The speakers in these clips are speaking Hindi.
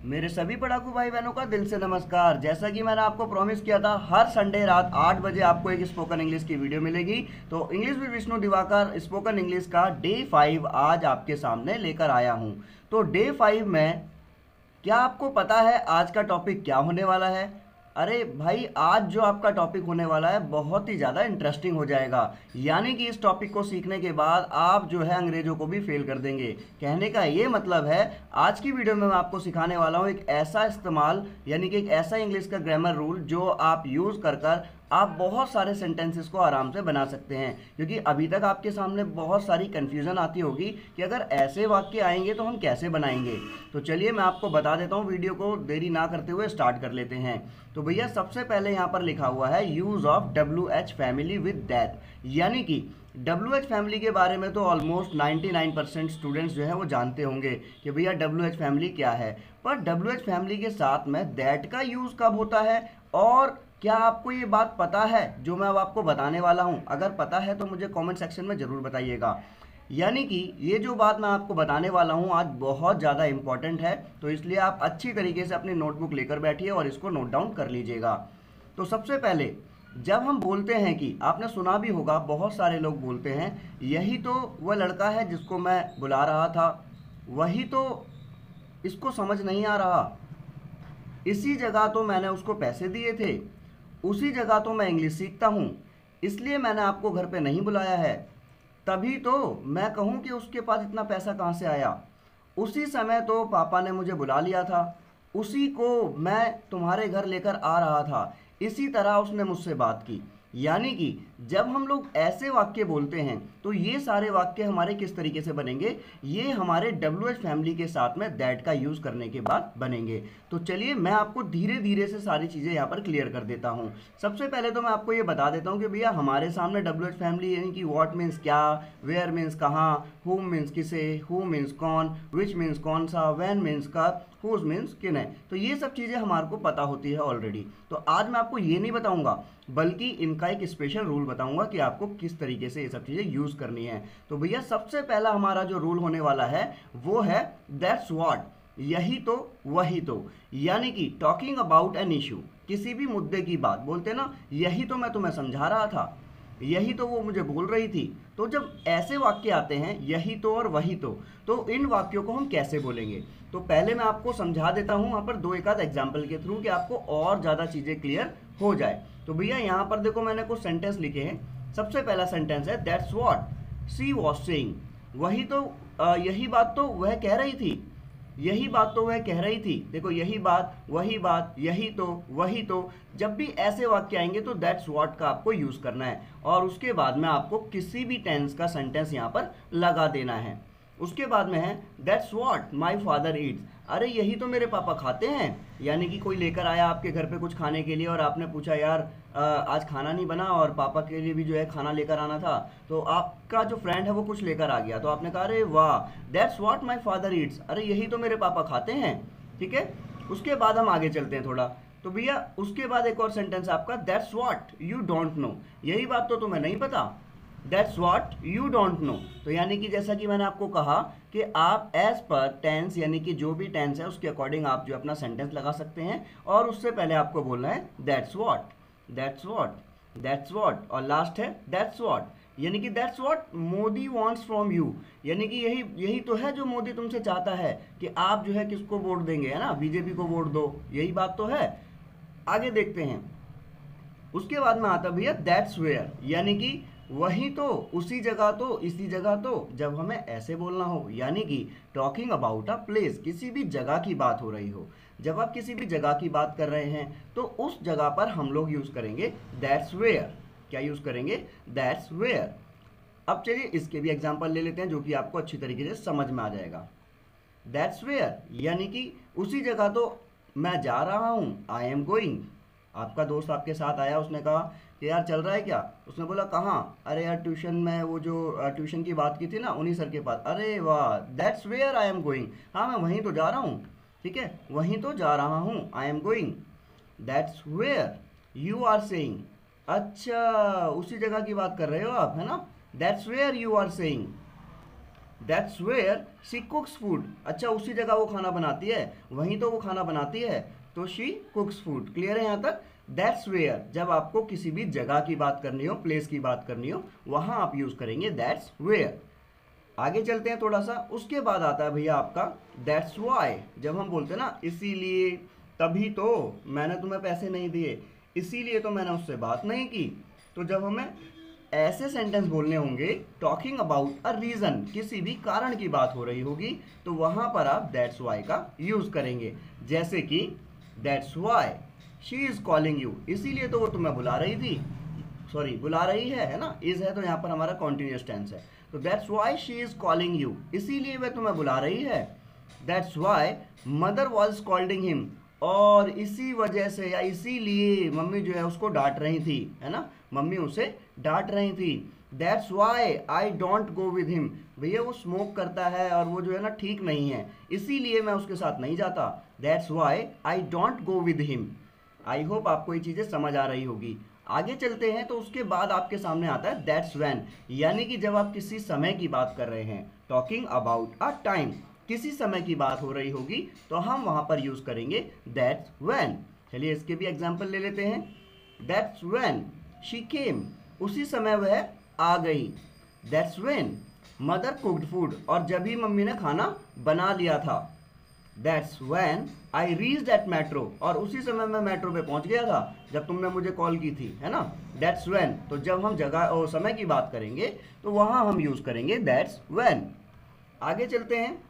मेरे सभी पढ़ाकू भाई बहनों का दिल से नमस्कार। जैसा कि मैंने आपको प्रॉमिस किया था, हर संडे रात 8 बजे आपको एक स्पोकन इंग्लिश की वीडियो मिलेगी। तो English with Vishnu Diwakar spoken English का डे 5 आज आपके सामने लेकर आया हूं। तो डे 5 में क्या आपको पता है आज का टॉपिक क्या होने वाला है? अरे भाई, आज जो आपका टॉपिक होने वाला है बहुत ही ज़्यादा इंटरेस्टिंग हो जाएगा। यानी कि इस टॉपिक को सीखने के बाद आप जो है अंग्रेजों को भी फेल कर देंगे। कहने का ये मतलब है, आज की वीडियो में मैं आपको सिखाने वाला हूँ एक ऐसा इस्तेमाल, यानी कि एक ऐसा इंग्लिश का ग्रामर रूल जो आप यूज़ कर आप बहुत सारे सेंटेंसेस को आराम से बना सकते हैं। क्योंकि अभी तक आपके सामने बहुत सारी कन्फ्यूज़न आती होगी कि अगर ऐसे वाक्य आएंगे तो हम कैसे बनाएंगे। तो चलिए मैं आपको बता देता हूँ, वीडियो को देरी ना करते हुए स्टार्ट कर लेते हैं। तो भैया सबसे पहले यहाँ पर लिखा हुआ है use of WH family with that. यानी कि WH फैमिली के बारे में तो ऑलमोस्ट 99% स्टूडेंट्स जो है वो जानते होंगे कि भैया WH फैमिली क्या है। पर WH फैमिली के साथ में दैट का यूज़ कब होता है, और क्या आपको ये बात पता है जो मैं अब आपको बताने वाला हूँ? अगर पता है तो मुझे कमेंट सेक्शन में ज़रूर बताइएगा। यानी कि ये जो बात मैं आपको बताने वाला हूँ आज बहुत ज़्यादा इम्पॉर्टेंट है, तो इसलिए आप अच्छी तरीके से अपनी नोटबुक लेकर बैठिए और इसको नोट डाउन कर लीजिएगा। तो सबसे पहले जब हम बोलते हैं कि आपने सुना भी होगा, बहुत सारे लोग बोलते हैं यही तो वह लड़का है जिसको मैं बुला रहा था, वही तो इसको समझ नहीं आ रहा, इसी जगह तो मैंने उसको पैसे दिए थे, उसी जगह तो मैं इंग्लिश सीखता हूँ, इसलिए मैंने आपको घर पे नहीं बुलाया है, तभी तो मैं कहूँ कि उसके पास इतना पैसा कहाँ से आया, उसी समय तो पापा ने मुझे बुला लिया था, उसी को मैं तुम्हारे घर लेकर आ रहा था, इसी तरह उसने मुझसे बात की। यानी कि जब हम लोग ऐसे वाक्य बोलते हैं तो ये सारे वाक्य हमारे किस तरीके से बनेंगे, ये हमारे WH फैमिली के साथ में दैट का यूज़ करने के बाद बनेंगे। तो चलिए मैं आपको धीरे धीरे से सारी चीज़ें यहाँ पर क्लियर कर देता हूँ। सबसे पहले तो मैं आपको ये बता देता हूँ कि भैया हमारे सामने WH फैमिली यानी कि वॉट मीन्स क्या, वेयर मीन्स कहाँ, हुम मीन्स किसे, हु मीन्स कौन, विच मीन्स कौन सा, वैन मीन्स कब, हुज मीन्स किन है। तो ये सब चीज़ें हमारे को पता होती है ऑलरेडी। तो आज मैं आपको ये नहीं बताऊंगा, बल्कि इनका एक स्पेशल रूल बताऊंगा कि आपको किस तरीके से ये सब चीज़ें यूज़ करनी है। तो भैया सबसे पहला हमारा जो रूल होने वाला है वो है दैट्स व्हाट, यही तो वही तो। यानी कि टॉकिंग अबाउट एन इशू, किसी भी मुद्दे की बात बोलते ना, यही तो मैं तुम्हें समझा रहा था, यही तो वो मुझे बोल रही थी। तो जब ऐसे वाक्य आते हैं यही तो और वही तो इन वाक्यों को हम कैसे बोलेंगे? तो पहले मैं आपको समझा देता हूँ यहाँ पर दो एक आध एग्जाम्पल के थ्रू कि आपको और ज़्यादा चीज़ें क्लियर हो जाए। तो भैया यहाँ पर देखो मैंने कुछ सेंटेंस लिखे हैं। सबसे पहला सेंटेंस है that's what she was saying, वही तो यही बात तो वह कह रही थी, यही बात तो वह कह रही थी। देखो यही बात, वही बात, यही तो, वही तो, जब भी ऐसे वाक्य आएंगे तो दैट्स व्हाट का आपको यूज़ करना है और उसके बाद में आपको किसी भी टेंस का सेंटेंस यहाँ पर लगा देना है। उसके बाद में है that's what my father Yeats, अरे यही तो मेरे पापा खाते हैं। यानी कि कोई लेकर आया आपके घर पे कुछ खाने के लिए और आपने पूछा यार आज खाना नहीं बना और पापा के लिए भी जो है खाना लेकर आना था, तो आपका जो फ्रेंड है वो कुछ लेकर आ गया, तो आपने कहा अरे वाह that's what my father Yeats, अरे यही तो मेरे पापा खाते हैं। ठीक है, उसके बाद हम आगे चलते हैं थोड़ा। तो भैया उसके बाद एक और सेंटेंस आपका that's what you don't know, यही बात तो तुम्हें नहीं पता, that's what you don't know. तो यानी कि जैसा कि मैंने आपको कहा कि आप एज पर टेंस, यानी कि जो भी टेंस है उसके अकॉर्डिंग आप जो अपना सेंटेंस लगा सकते हैं और उससे पहले आपको बोलना है that's what, that's what, that's what, और लास्ट है दैट्स व्हाट, यानी कि that's what Modi wants from you, यानी कि यही यही तो है जो मोदी तुमसे चाहता है कि आप जो है किसको वोट देंगे, है ना, बीजेपी को वोट दो, यही बात तो है। आगे देखते हैं। उसके बाद में आता भैया दैट्स वेयर, यानी कि वही तो, उसी जगह तो, इसी जगह तो, जब हमें ऐसे बोलना हो। यानी कि टॉकिंग अबाउट अ प्लेस, किसी भी जगह की बात हो रही हो, जब आप किसी भी जगह की बात कर रहे हैं तो उस जगह पर हम लोग यूज़ करेंगे दैट्स वेयर। क्या यूज़ करेंगे? That's where. अब चलिए इसके भी एग्जाम्पल ले लेते हैं जो कि आपको अच्छी तरीके से समझ में आ जाएगा। दैट्स वेयर यानी कि उसी जगह तो मैं जा रहा हूँ, आई एम गोइंग। आपका दोस्त आपके साथ आया, उसने कहा कि यार चल रहा है क्या? उसने बोला कहाँ? अरे यार ट्यूशन में, वो जो ट्यूशन की बात की थी ना उन्हीं सर के पास। अरे वाह, that's where I am going, हाँ मैं वहीं तो जा रहा हूँ। ठीक है, वहीं तो जा रहा हूँ, I am going. That's where you are saying, अच्छा उसी जगह की बात कर रहे हो आप, है ना, that's where you are saying. That's where she cooks food. अच्छा, उसी जगह वो खाना बनाती है, वहीं तो वो खाना बनाती है, तो शी कुक्स फूड। क्लियर है यहाँ तक? दैट्स वेयर जब आपको किसी भी जगह की बात करनी हो, प्लेस की बात करनी हो, वहां आप यूज करेंगे दैट्स वेयर। आगे चलते हैं थोड़ा सा। उसके बाद आता है भैया आपका दैट्स वाई। जब हम बोलते हैं ना इसीलिए, तभी तो मैंने तुम्हें पैसे नहीं दिए, इसीलिए तो मैंने उससे बात नहीं की। तो जब हमें ऐसे सेंटेंस बोलने होंगे, टॉकिंग अबाउट अ रीजन, किसी भी कारण की बात हो रही होगी, तो वहां पर आप दैट्स वाई का यूज करेंगे। जैसे कि that's why she is calling you, इसीलिए तो वो तुम्हें बुला रही थी, सॉरी बुला रही है ना, इज है तो यहाँ पर हमारा कॉन्टिन्यूस टेंस है। तो that's why she is calling you, इसीलिए वह तुम्हें बुला रही है। That's why mother was calling him, और इसी वजह से या इसीलिए मम्मी जो है उसको डांट रही थी, है ना, मम्मी उसे डांट रही थी। That's why I don't go with him, भैया वो स्मोक करता है और वो जो है ना ठीक नहीं है, इसीलिए मैं उसके साथ नहीं जाता। That's why I don't go with him. I hope आपको ये चीज़ें समझ आ रही होगी। आगे चलते हैं तो उसके बाद आपके सामने आता है दैट्स व्हेन, यानी कि जब आप किसी समय की बात कर रहे हैं, टॉकिंग अबाउट अ टाइम, किसी समय की बात हो रही होगी, तो हम वहां पर यूज करेंगे दैट्स व्हेन। चलिए इसके भी एग्जांपल ले लेते हैं। दैट्स व्हेन शी केम, उसी समय वह आ गई। That's when mother cooked food, और जब ही मम्मी ने खाना बना लिया था। That's when I reached eight metro, और उसी समय मैं मेट्रो पे पहुंच गया था जब तुमने मुझे कॉल की थी, है ना। दैट्स व्हेन, तो जब हम जगह और समय की बात करेंगे तो वहां हम यूज करेंगे दैट्स व्हेन। आगे चलते हैं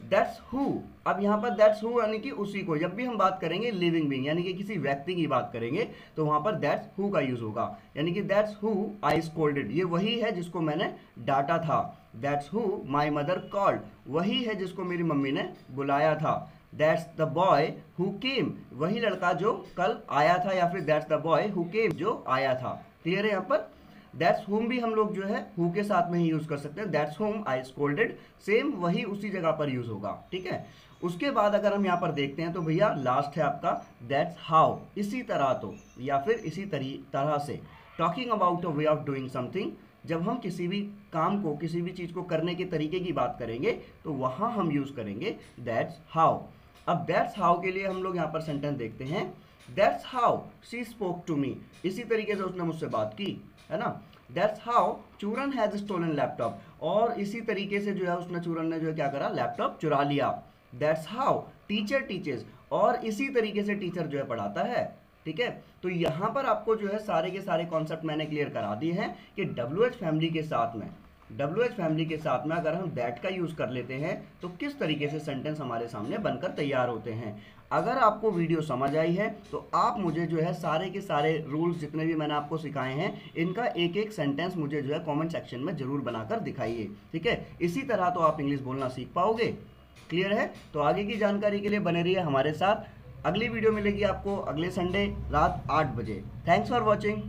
दैट्स हु। अब यहाँ पर दैट्स हु यानी कि उसी को, जब भी हम बात करेंगे लिविंग बीइंग यानी कि किसी व्यक्ति की बात करेंगे तो वहां पर दैट्स हु का यूज होगा, यानी कि दैट्स हु आई स्कोल्डेड, ये वही है जिसको मैंने डांटा था। That's who my mother called, वही है जिसको मेरी मम्मी ने बुलाया था। That's the boy who came, वही लड़का जो कल आया था, या फिर that's the boy who came, जो आया था। क्लियर है यहाँ पर? दैट्स होम भी हम लोग जो है हु के साथ में ही यूज कर सकते हैं। That's home I scolded, same वही उसी जगह पर यूज होगा। ठीक है, उसके बाद अगर हम यहाँ पर देखते हैं तो भैया लास्ट है आपका दैट्स हाउ, इसी तरह तो, या फिर इसी तरह से, talking about a way of doing something, जब हम किसी भी काम को, किसी भी चीज को करने के तरीके की बात करेंगे तो वहां हम यूज करेंगे दैट्स हाउ। अब दैट्स हाउ के लिए हम लोग यहाँ पर सेंटेंस देखते हैं। That's how she spoke to me, इसी तरीके से उसने मुझसे बात की, है ना। That's how Churan has stolen laptop, और इसी तरीके से जो है उसने, चूरन ने जो है क्या करा, लैपटॉप चुरा लिया। दैट्स हाउ टीचर टीचर्स, और इसी तरीके से टीचर जो है पढ़ाता है। ठीक है, तो यहाँ पर आपको जो है सारे के सारे कॉन्सेप्ट मैंने क्लियर करा दिए हैं कि WH फैमिली के साथ में, WH फैमिली के साथ में अगर हम दैट का यूज कर लेते हैं तो किस तरीके से सेंटेंस हमारे सामने बनकर तैयार होते हैं। अगर आपको वीडियो समझ आई है तो आप मुझे जो है सारे के सारे रूल्स जितने भी मैंने आपको सिखाए हैं, इनका एक एक सेंटेंस मुझे जो है कमेंट सेक्शन में जरूर बनाकर दिखाइए। ठीक है, इसी तरह तो आप इंग्लिश बोलना सीख पाओगे। क्लियर है? तो आगे की जानकारी के लिए बने रहिए हमारे साथ। अगली वीडियो मिलेगी आपको अगले संडे रात 8 बजे। Thanks for watching.